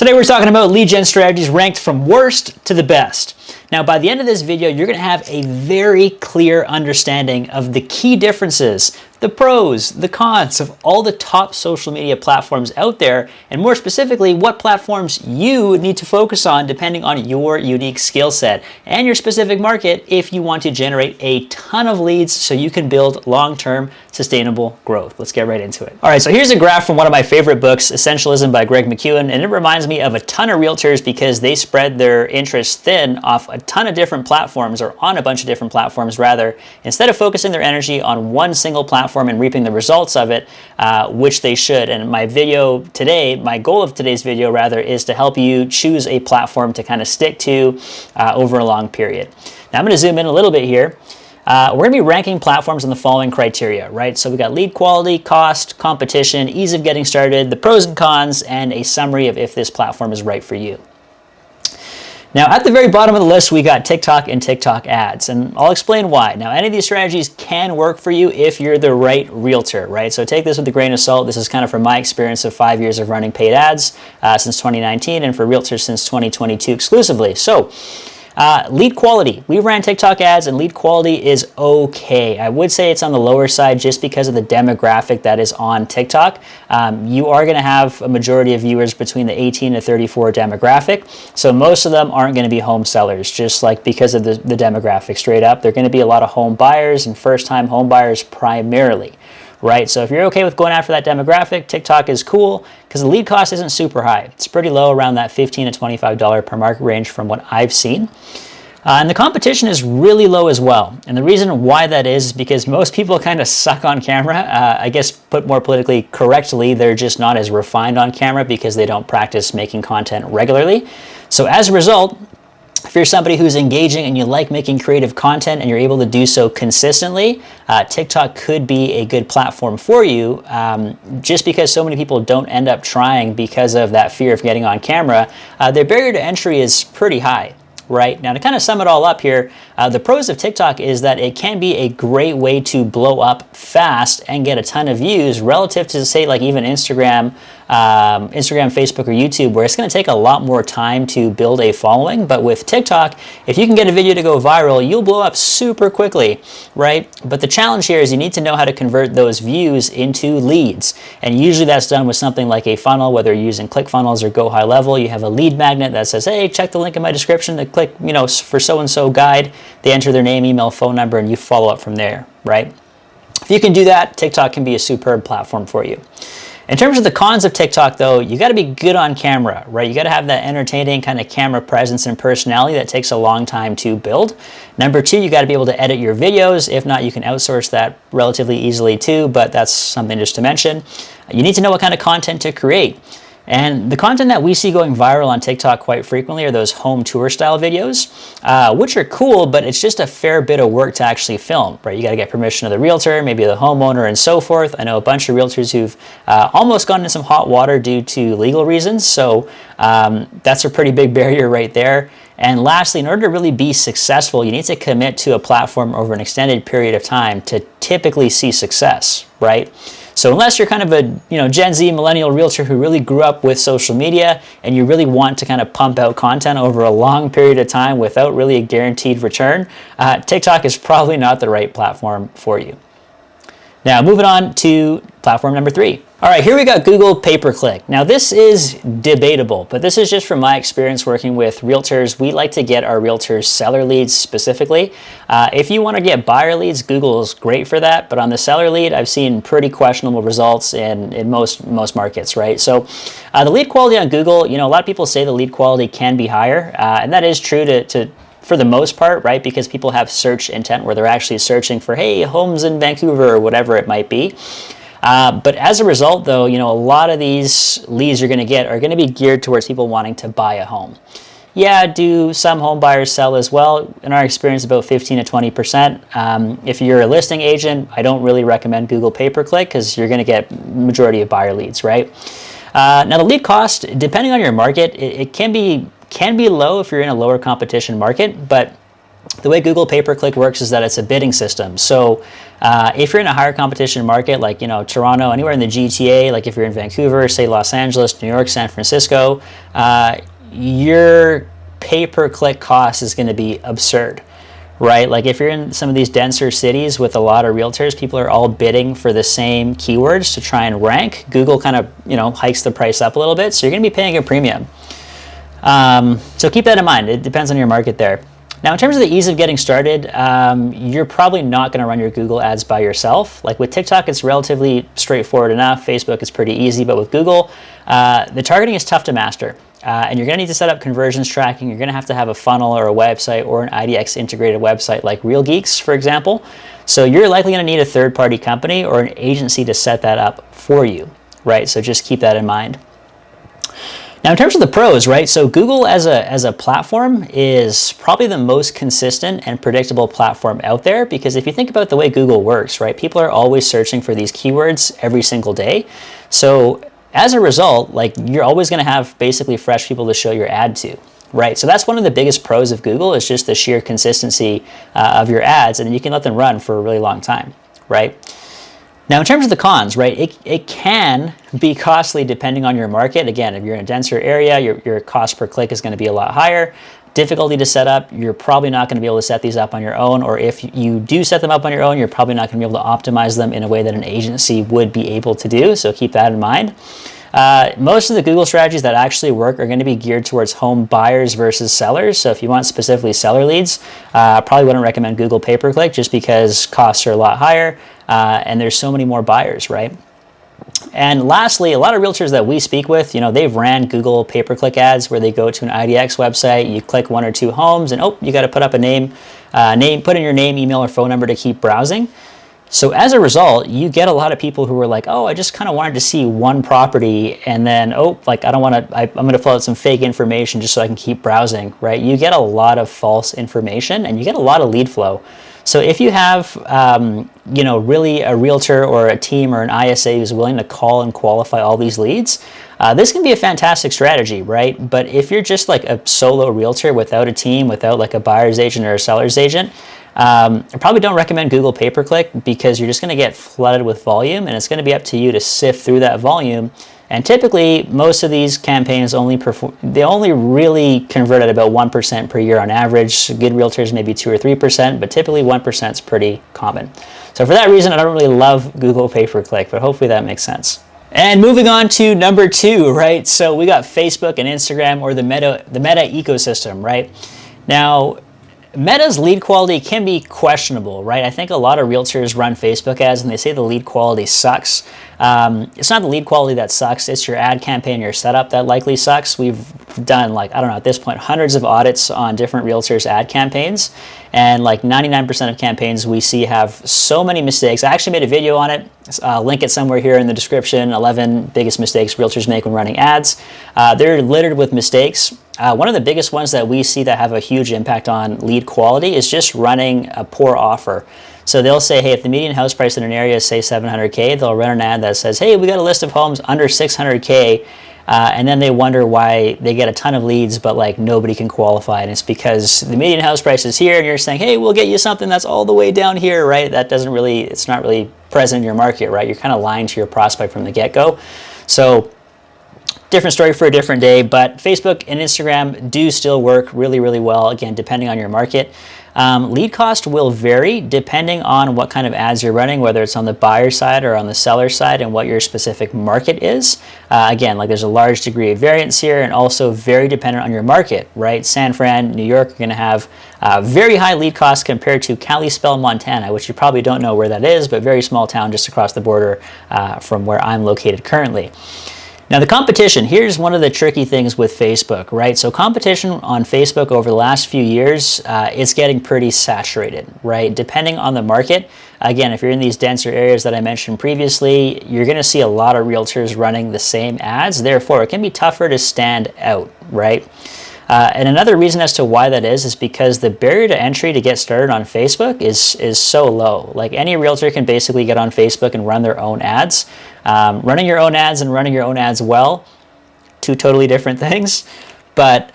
Today we're talking about lead gen strategies ranked from worst to the best. Now, by the end of this video, you're going to have a very clear understanding of the key differences, the pros, the cons of all the top social media platforms out there, and more specifically, what platforms you need to focus on depending on your unique skill set and your specific market if you want to generate a ton of leads so you can build long-term sustainable growth. Let's get right into it. All right, so here's a graph from one of my favorite books, Essentialism by Greg McKeown, and it reminds me of a ton of realtors because they spread their interests thin off a ton of different platforms, or on a bunch of different platforms rather, instead of focusing their energy on one single platform and reaping the results of it, which they should. And my video today, my goal of today's video rather, is to help you choose a platform to kind of stick to over a long period. Now I'm going to zoom in a little bit here. We're going to be ranking platforms on the following criteria, right? So we got lead quality, cost, competition, ease of getting started, the pros and cons, and a summary of if this platform is right for you. Now, at the very bottom of the list, we got TikTok and TikTok ads, and I'll explain why. Now, any of these strategies can work for you if you're the right realtor, right? So take this with a grain of salt. This is kind of from my experience of 5 years of running paid ads since 2019, and for realtors since 2022 exclusively. So, lead quality. We ran TikTok ads and lead quality is okay. I would say it's on the lower side just because of the demographic that is on TikTok. You are going to have a majority of viewers between the 18 to 34 demographic. So most of them aren't going to be home sellers, just like because of the demographic straight up. They're going to be a lot of home buyers and first-time home buyers primarily. Right, so if you're okay with going after that demographic, TikTok is cool because the lead cost isn't super high. It's pretty low, around that $15 to $25 per market range from what I've seen. And the competition is really low as well. And the reason why that is because most people kind of suck on camera. I guess put more politically correctly, they're just not as refined on camera because they don't practice making content regularly. So as a result, if you're somebody who's engaging and you like making creative content and you're able to do so consistently, TikTok could be a good platform for you just because so many people don't end up trying because of that fear of getting on camera. Their barrier to entry is pretty high. Right, now to kind of sum it all up here, the pros of TikTok is that it can be a great way to blow up fast and get a ton of views relative to, say, like even Instagram, Facebook, or YouTube, where it's going to take a lot more time to build a following. But with TikTok, if you can get a video to go viral, you'll blow up super quickly, right? But the challenge here is you need to know how to convert those views into leads. And usually that's done with something like a funnel, whether you're using ClickFunnels or Go High Level. You have a lead magnet that says, hey, check the link in my description to click, for so-and-so guide. They enter their name, email, phone number, and you follow up from there, right? If you can do that, TikTok can be a superb platform for you. In terms of the cons of TikTok, though, you got to be good on camera, right? You got to have that entertaining kind of camera presence and personality that takes a long time to build. Number two, you got to be able to edit your videos. If not, you can outsource that relatively easily too, but that's something just to mention. You need to know what kind of content to create. And the content that we see going viral on TikTok quite frequently are those home tour style videos, which are cool, but it's just a fair bit of work to actually film, right? You got to get permission of the realtor, maybe the homeowner, and so forth. I know a bunch of realtors who've almost gone into some hot water due to legal reasons, so that's a pretty big barrier right there. And lastly, in order to really be successful, you need to commit to a platform over an extended period of time to typically see success, right? So unless you're kind of a Gen Z millennial realtor who really grew up with social media and you really want to kind of pump out content over a long period of time without really a guaranteed return, TikTok is probably not the right platform for you. Now moving on to platform number 3. All right, here we got Google pay-per-click. Now this is debatable, but this is just from my experience working with realtors. We like to get our realtors seller leads specifically. If you want to get buyer leads, Google is great for that, but on the seller lead, I've seen pretty questionable results in most markets, right? So the lead quality on Google, a lot of people say the lead quality can be higher, and that is true for the most part, right? Because people have search intent where they're actually searching for, hey, homes in Vancouver or whatever it might be. But as a result, though, a lot of these leads you're going to get are going to be geared towards people wanting to buy a home. Yeah, do some home buyers sell as well? In our experience, about 15 to 20%. If you're a listing agent, I don't really recommend Google pay-per-click because you're going to get majority of buyer leads, right? Now, the lead cost, depending on your market, it can be low if you're in a lower competition market, but The way Google pay-per-click works is that it's a bidding system. So if you're in a higher competition market, like, you know, Toronto, anywhere in the GTA, like if you're in Vancouver, say Los Angeles, New York, San Francisco, your pay-per-click cost is going to be absurd, right? Like if you're in some of these denser cities with a lot of realtors, people are all bidding for the same keywords to try and rank. Google kind of, you know, hikes the price up a little bit, so you're going to be paying a premium. So keep that in mind. It depends on your market there. Now, in terms of the ease of getting started, you're probably not going to run your Google ads by yourself. Like with TikTok, it's relatively straightforward enough. Facebook is pretty easy, but with Google, the targeting is tough to master. And you're going to need to set up conversions tracking. You're going to have a funnel or a website or an IDX integrated website like Real Geeks, for example. So you're likely going to need a third-party company or an agency to set that up for you, right? So just keep that in mind. Now, in terms of the pros, right? So Google as a platform is probably the most consistent and predictable platform out there, because if you think about the way Google works, right? People are always searching for these keywords every single day. So as a result, like you're always going to have basically fresh people to show your ad to, right? So that's one of the biggest pros of Google, is just the sheer consistency of your ads, and then you can let them run for a really long time, right? Now, in terms of the cons, right, it can be costly depending on your market. Again, if you're in a denser area, your cost per click is going to be a lot higher. Difficulty to set up, you're probably not going to be able to set these up on your own, or if you do set them up on your own, you're probably not going to be able to optimize them in a way that an agency would be able to do, so keep that in mind. Most of the Google strategies that actually work are going to be geared towards home buyers versus sellers. So if you want specifically seller leads, probably wouldn't recommend Google pay-per-click, just because costs are a lot higher and there's so many more buyers, right? And lastly, a lot of realtors that we speak with, you know, they've ran Google pay-per-click ads where they go to an IDX website, you click 1 or 2 homes, and you got to put up a name, put in your name, email, or phone number to keep browsing. So as a result, you get a lot of people who are like, oh, I just kind of wanted to see one property, and then, like, I don't want to, I'm going to fill out some fake information just so I can keep browsing, right? You get a lot of false information, and you get a lot of lead flow. So if you have, you know, really a realtor or a team or an ISA who's willing to call and qualify all these leads, this can be a fantastic strategy, right? But if you're just like a solo realtor without a team, without like a buyer's agent or a seller's agent, I probably don't recommend Google pay-per-click, because you're just going to get flooded with volume, and it's going to be up to you to sift through that volume. And typically, most of these campaigns only really convert at about 1% per year on average. Good realtors maybe 2 or 3%, but typically 1% is pretty common. So for that reason, I don't really love Google pay-per-click, but hopefully that makes sense. And moving on to number 2, right? So we got Facebook and Instagram, or the Meta ecosystem, right? Now, Meta's lead quality can be questionable, right? I think a lot of realtors run Facebook ads and they say the lead quality sucks. It's not the lead quality that sucks, it's your ad campaign, your setup that likely sucks. We've done, like, I don't know, at this point, hundreds of audits on different realtors' ad campaigns, and like 99% of campaigns we see have so many mistakes. I actually made a video on it. I'll link it somewhere here in the description. 11 biggest mistakes realtors make when running ads. They're littered with mistakes. One of the biggest ones that we see that have a huge impact on lead quality is just running a poor offer. So they'll say, hey, if the median house price in an area is, say, $700K, they'll run an ad that says, hey, we got a list of homes under $600K, and then they wonder why they get a ton of leads, but like nobody can qualify. And it's because the median house price is here, and you're saying, hey, we'll get you something that's all the way down here, right? That doesn't really, it's not really present in your market, right? You're kind of lying to your prospect from the get-go. So different story for a different day, but Facebook and Instagram do still work really, really well, again, depending on your market. Lead cost will vary depending on what kind of ads you're running, whether it's on the buyer side or on the seller side, and what your specific market is. Again, like, there's a large degree of variance here, and also very dependent on your market, right? San Fran, New York are going to have very high lead costs compared to Kalispell, Montana, which you probably don't know where that is, but very small town just across the border from where I'm located currently. Now, the competition, here's one of the tricky things with Facebook, right? So competition on Facebook over the last few years, it's getting pretty saturated, right? Depending on the market. Again, if you're in these denser areas that I mentioned previously, you're going to see a lot of realtors running the same ads. Therefore, it can be tougher to stand out, right? And another reason as to why that is because the barrier to entry to get started on Facebook is so low. Like, any realtor can basically get on Facebook and run their own ads. Running your own ads and running your own ads well, two totally different things. But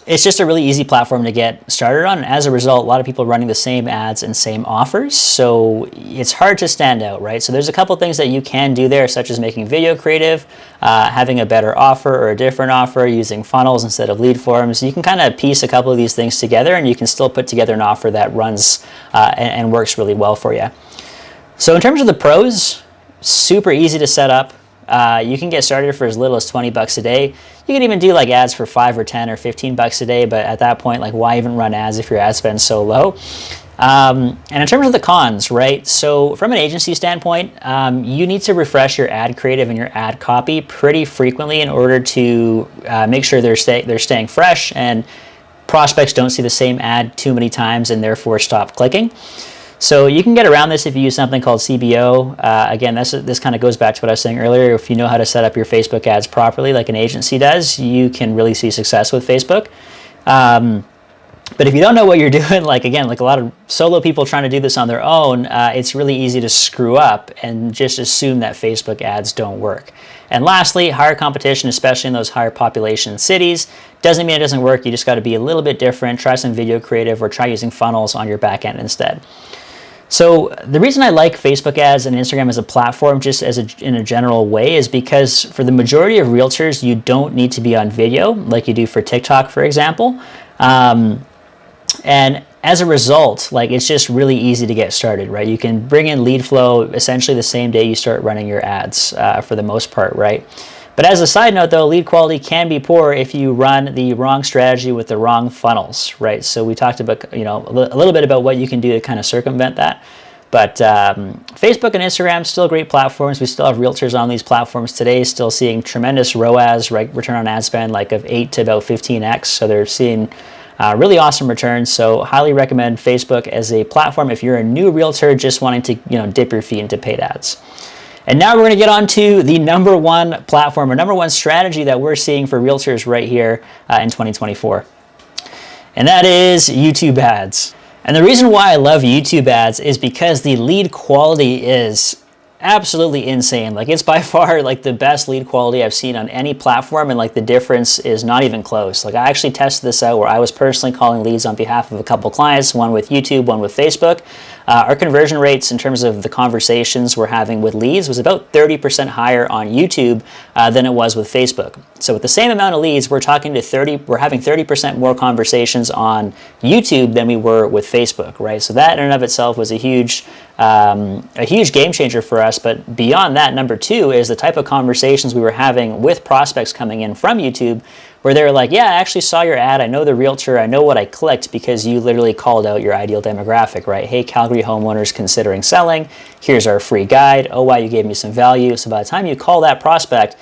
it's just a really easy platform to get started on. And as a result, a lot of people are running the same ads and same offers. So it's hard to stand out, right? So there's a couple things that you can do there, such as making video creative, having a better offer or a different offer, using funnels instead of lead forms. You can kind of piece a couple of these things together and you can still put together an offer that runs and works really well for you. So in terms of the pros, super easy to set up. You can get started for as little as 20 bucks a day. You can even do like ads for 5 or 10 or 15 bucks a day, but at that point, like, why even run ads if your ad spend's so low? And in terms of the cons, right? So from an agency standpoint, you need to refresh your ad creative and your ad copy pretty frequently in order to make sure they're staying fresh and prospects don't see the same ad too many times and therefore stop clicking. So you can get around this if you use something called CBO. Again, this kind of goes back to what I was saying earlier. If you know how to set up your Facebook ads properly, like an agency does, you can really see success with Facebook. But if you don't know what you're doing, like again, like a lot of solo people trying to do this on their own, it's really easy to screw up and just assume that Facebook ads don't work. And lastly, higher competition, especially in those higher population cities, doesn't mean it doesn't work. You just got to be a little bit different, try some video creative, or try using funnels on your back end instead. So the reason I like Facebook ads and Instagram as a platform, just in a general way, is because for the majority of realtors, you don't need to be on video like you do for TikTok, for example. And as a result, like, it's just really easy to get started, right? You can bring in lead flow essentially the same day you start running your ads for the most part, right? But as a side note, though, lead quality can be poor if you run the wrong strategy with the wrong funnels, right? So we talked about, you know, a little bit about what you can do to kind of circumvent that. But Facebook and Instagram, still great platforms. We still have realtors on these platforms today, still seeing tremendous ROAS, right, return on ad spend, like of 8 to about 15x. So they're seeing really awesome returns. So highly recommend Facebook as a platform if you're a new realtor just wanting to, you know, dip your feet into paid ads. And now we're going to get on to the number one platform or number one strategy that we're seeing for realtors right here in 2024. And that is YouTube ads. And the reason why I love YouTube ads is because the lead quality is absolutely insane. Like, it's by far like the best lead quality I've seen on any platform, and like the difference is not even close. Like, I actually tested this out where I was personally calling leads on behalf of a couple clients, one with YouTube, one with Facebook. Our conversion rates in terms of the conversations we're having with leads was about 30% higher on YouTube than it was with Facebook. So with the same amount of leads, we're having 30% more conversations on YouTube than we were with Facebook, right? So that in and of itself was a huge game changer for us. But beyond that, number two is the type of conversations we were having with prospects coming in from YouTube, where they were like, yeah, I actually saw your ad. I know the realtor. I know what I clicked because you literally called out your ideal demographic, right? Hey, Calgary homeowners considering selling. Here's our free guide. Oh, wow, you gave me some value. So by the time you call that prospect,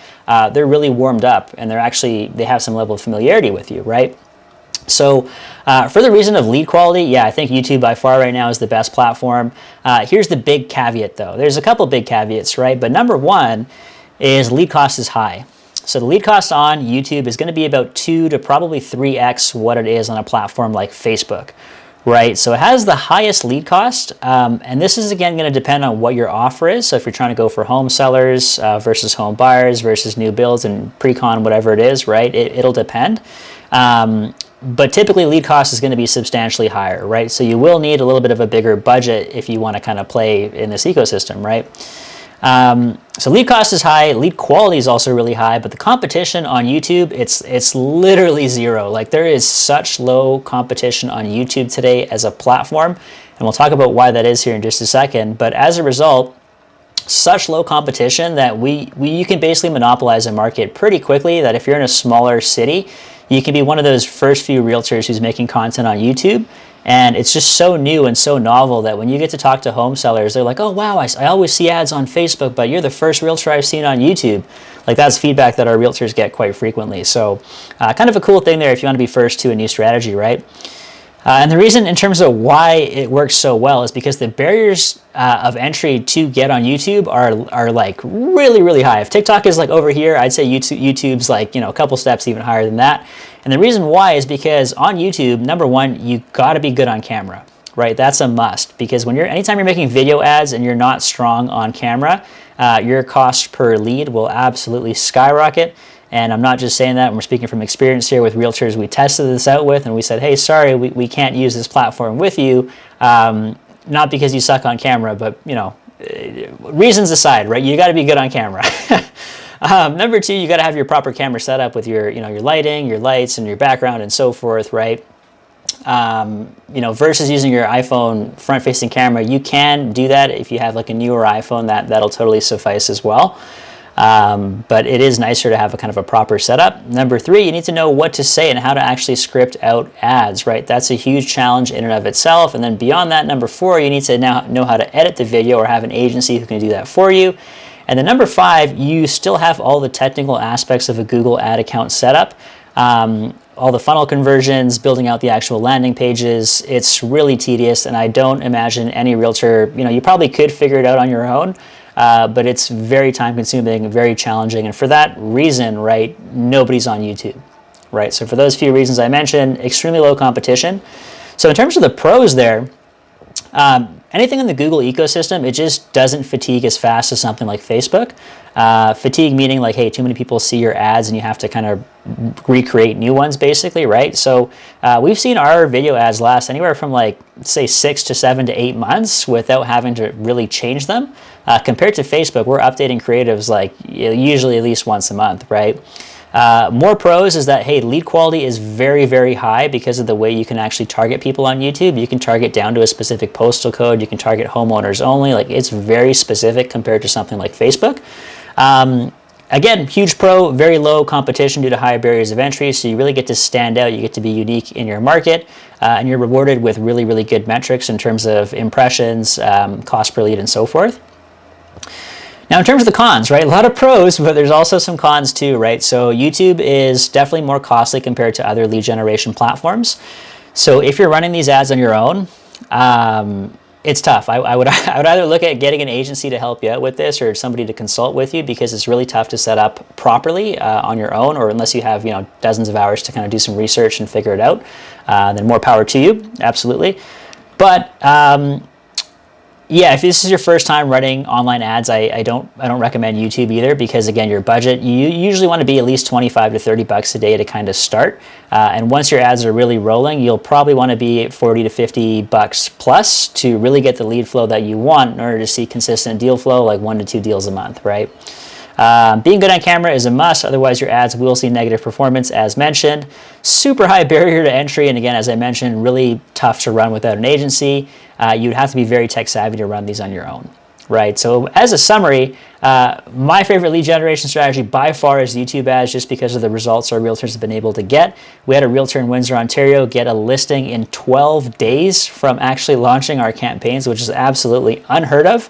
they're really warmed up and they have some level of familiarity with you, right? So for the reason of lead quality, yeah, I think YouTube by far right now is the best platform. Here's the big caveat though. There's a couple big caveats, right? But number one is lead cost is high. So the lead cost on YouTube is going to be about 2 to probably 3x what it is on a platform like Facebook, right? So it has the highest lead cost, and this is again going to depend on what your offer is. So if you're trying to go for home sellers versus home buyers versus new builds and pre-con, whatever it is, right? It'll depend. But typically lead cost is going to be substantially higher, right? So you will need a little bit of a bigger budget if you want to kind of play in this ecosystem, right? So lead cost is high, lead quality is also really high, but the competition on YouTube, it's literally zero. Like, there is such low competition on YouTube today as a platform, and we'll talk about why that is here in just a second. But as a result, such low competition that you can basically monopolize a market pretty quickly, that if you're in a smaller city, you can be one of those first few realtors who's making content on YouTube. And it's just so new and so novel that when you get to talk to home sellers, they're like, oh, wow, I always see ads on Facebook, but you're the first realtor I've seen on YouTube. Like, that's feedback that our realtors get quite frequently. So kind of a cool thing there if you want to be first to a new strategy, right? And the reason in terms of why it works so well is because the barriers of entry to get on YouTube are like really, really high. If TikTok is like over here, I'd say YouTube's like, you know, a couple steps even higher than that. And the reason why is because on YouTube, number one, you got to be good on camera, right? That's a must, because anytime you're making video ads and you're not strong on camera, your cost per lead will absolutely skyrocket. And I'm not just saying that, we're speaking from experience here with realtors we tested this out with, and we said, hey, sorry, we can't use this platform with you, not because you suck on camera, but, you know, reasons aside, right? You got to be good on camera. Number two, you got to have your proper camera set up with your, you know, your lighting, your lights, and your background, and so forth, right? You know, versus using your iPhone front-facing camera, you can do that if you have like a newer iPhone. That'll totally suffice as well. But it is nicer to have a kind of a proper setup. Number three, you need to know what to say and how to actually script out ads, right? That's a huge challenge in and of itself. And then beyond that, number four, you need to now know how to edit the video or have an agency who can do that for you. And then number five, you still have all the technical aspects of a Google ad account setup. All the funnel conversions, building out the actual landing pages. It's really tedious, and I don't imagine any realtor, you know, you probably could figure it out on your own, but it's very time consuming, very challenging. And for that reason, right, nobody's on YouTube, right? So for those few reasons I mentioned, extremely low competition. So in terms of the pros there, anything in the Google ecosystem, it just doesn't fatigue as fast as something like Facebook. Fatigue meaning like, hey, too many people see your ads and you have to kind of recreate new ones basically, right? So we've seen our video ads last anywhere from like, say 6 to 7 to 8 months without having to really change them. Compared to Facebook, we're updating creatives like usually at least once a month, right? More pros is that, hey, lead quality is very, very high because of the way you can actually target people on YouTube. You can target down to a specific postal code. You can target homeowners only. Like, it's very specific compared to something like Facebook. Again, huge pro, very low competition due to high barriers of entry. So you really get to stand out. You get to be unique in your market, and you're rewarded with really, really good metrics in terms of impressions, cost per lead, and so forth. Now, in terms of the cons, right, a lot of pros, but there's also some cons too, right? So YouTube is definitely more costly compared to other lead generation platforms. So if you're running these ads on your own, it's tough. I would either look at getting an agency to help you out with this or somebody to consult with you, because it's really tough to set up properly on your own, or unless you have, you know, dozens of hours to kind of do some research and figure it out. Then more power to you, absolutely. But yeah, if this is your first time running online ads, I don't recommend YouTube either, because again, your budget, you usually want to be at least 25 to 30 bucks a day to kind of start. And once your ads are really rolling, you'll probably want to be at 40 to 50 bucks plus to really get the lead flow that you want in order to see consistent deal flow, like 1 to 2 deals a month, right? Being good on camera is a must, otherwise your ads will see negative performance, as mentioned. Super high barrier to entry, and again, as I mentioned, really tough to run without an agency. You'd have to be very tech savvy to run these on your own, right? So as a summary, my favorite lead generation strategy by far is YouTube ads, just because of the results our realtors have been able to get. We had a realtor in Windsor, Ontario get a listing in 12 days from actually launching our campaigns, which is absolutely unheard of.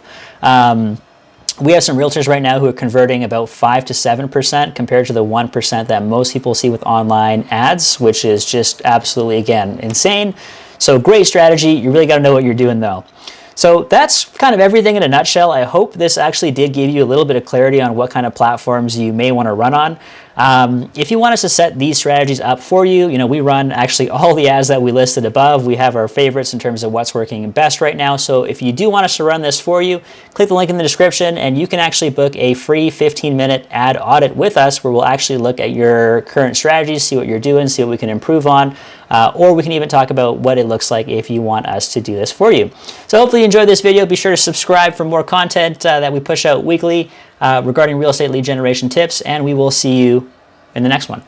We have some realtors right now who are converting about 5 to 7% compared to the 1% that most people see with online ads, which is just absolutely, again, insane. So great strategy. You really got to know what you're doing though. So that's kind of everything in a nutshell. I hope this actually did give you a little bit of clarity on what kind of platforms you may want to run on. If you want us to set these strategies up for you, you know, we run actually all the ads that we listed above. We have our favorites in terms of what's working best right now. So if you do want us to run this for you, click the link in the description and you can actually book a free 15-minute ad audit with us, where we'll actually look at your current strategies, see what you're doing, see what we can improve on, or we can even talk about what it looks like if you want us to do this for you. So hopefully you enjoyed this video. Be sure to subscribe for more content that we push out weekly regarding real estate lead generation tips, and we will see you in the next one.